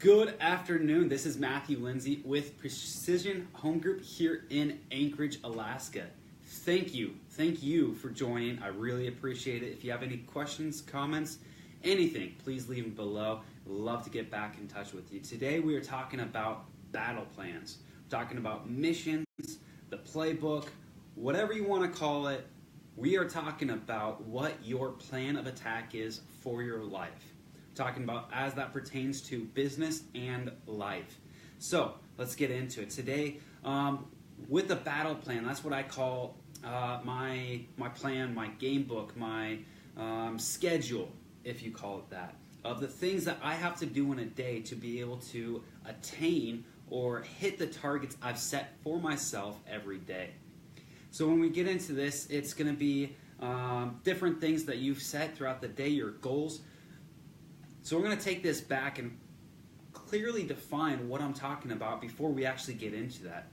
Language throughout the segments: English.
Good afternoon. This is Matthew Lindsay with Precision Home Group here in Anchorage, Alaska. Thank you for joining. I really appreciate it. If you have any questions, comments, anything, please leave them below. Love to get back in touch with you. Today we are talking about battle plans. We're talking about missions, the playbook, whatever you want to call it. We are talking about what your plan of attack is for your life. Talking about as that pertains to business and life. So let's get into it. Today, with a battle plan, that's what I call my plan, my game book, my schedule, if you call it that, of the things that I have to do in a day to be able to attain or hit the targets I've set for myself every day. So when we get into this, it's going to be different things that you've set throughout the day, your goals. So we're going to take this back and clearly define what I'm talking about before we actually get into that.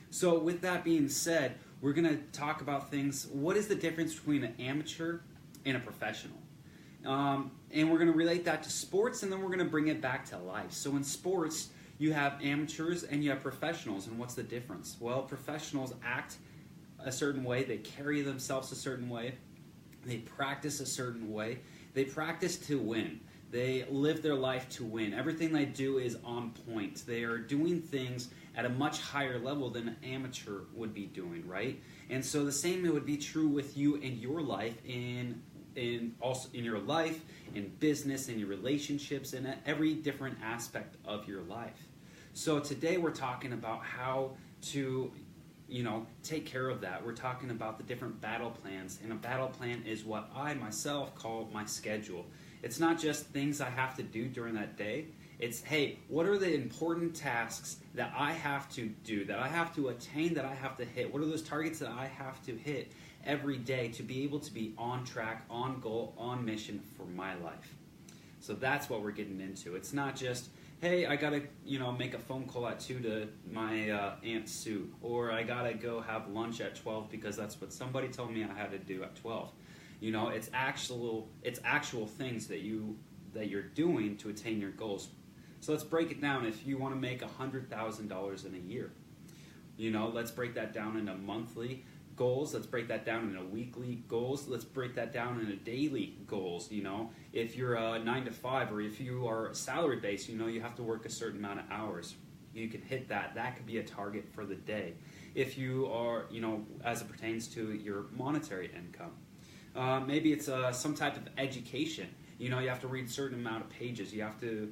So with that being said, we're going to talk about things. What is the difference between an amateur and a professional? And we're going to relate that to sports, and then we're going to bring it back to life. So in sports, you have amateurs and you have professionals. And what's the difference? Well, professionals act a certain way. They carry themselves a certain way. They practice a certain way. They practice to win. They live their life to win. Everything they do is on point. They are doing things at a much higher level than an amateur would be doing, right? And so the same would be true with you in your life, in your life, in business, in your relationships, in every different aspect of your life. So today we're talking about how to take care of that. We're talking about the different battle plans, and a battle plan is what I myself call my schedule. It's not just things I have to do during that day. It's, hey, what are the important tasks that I have to do, that I have to attain, that I have to hit? What are those targets that I have to hit every day to be able to be on track, on goal, on mission for my life? So that's what we're getting into. It's not just, hey, I gotta, make a phone call at 2 to my Aunt Sue, or I gotta go have lunch at 12 because that's what somebody told me I had to do at 12. It's actual things that you're doing to attain your goals. So let's break it down. If you want to make $100,000 in a year, let's break that down into monthly goals. Let's break that down into weekly goals. Let's break that down into daily goals. If you're a 9 to 5, or if you are salary based, you have to work a certain amount of hours. You can hit that. That could be a target for the day. If you are, as it pertains to your monetary income. Maybe it's some type of education. You have to read a certain amount of pages. You have to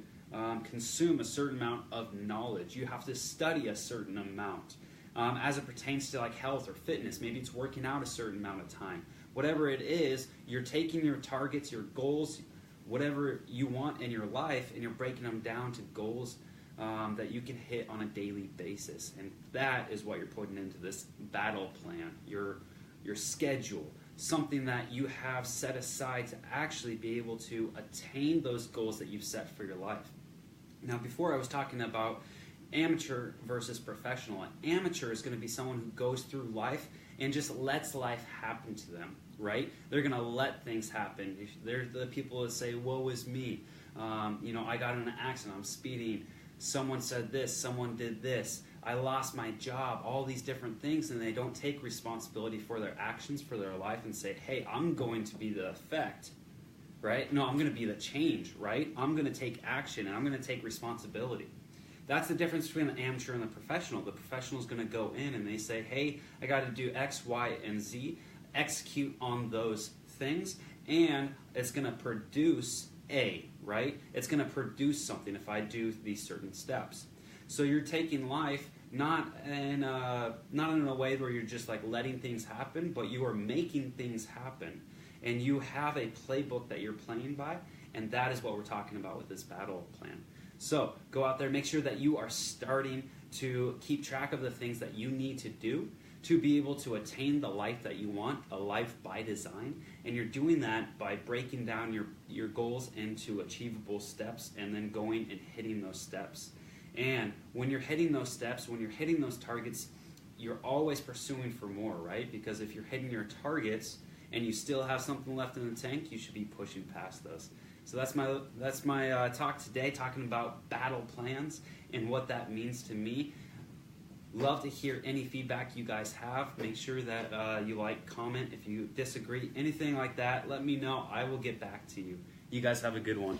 consume a certain amount of knowledge. You have to study a certain amount. As it pertains to like health or fitness, maybe it's working out a certain amount of time. Whatever it is, you're taking your targets, your goals, whatever you want in your life, and you're breaking them down to goals that you can hit on a daily basis. And that is what you're putting into this battle plan, your schedule. Something that you have set aside to actually be able to attain those goals that you've set for your life. Now, before I was talking about amateur versus professional. An amateur is going to be someone who goes through life and just lets life happen to them, right? They're going to let things happen. They're the people that say, woe is me. I got in an accident, I'm speeding. Someone said this, someone did this. I lost my job, all these different things, and they don't take responsibility for their actions, for their life, and say, hey, I'm going to be the effect, right? No, I'm going to be the change, right? I'm going to take action, and I'm going to take responsibility. That's the difference between the amateur and the professional. The professional is going to go in and they say, hey, I got to do X, Y, and Z, execute on those things, and it's going to produce A, right? It's going to produce something if I do these certain steps. So you're taking life not in a way where you're just like letting things happen, but you are making things happen. And you have a playbook that you're playing by, and that is what we're talking about with this battle plan. So go out there, make sure that you are starting to keep track of the things that you need to do to be able to attain the life that you want, a life by design. And you're doing that by breaking down your goals into achievable steps and then going and hitting those steps. And when you're hitting those steps, when you're hitting those targets, you're always pursuing for more, right? Because if you're hitting your targets and you still have something left in the tank, you should be pushing past those. So that's my talk today, talking about battle plans and what that means to me. Love to hear any feedback you guys have. Make sure that you like, comment if you disagree, anything like that. Let me know. I will get back to you. You guys have a good one.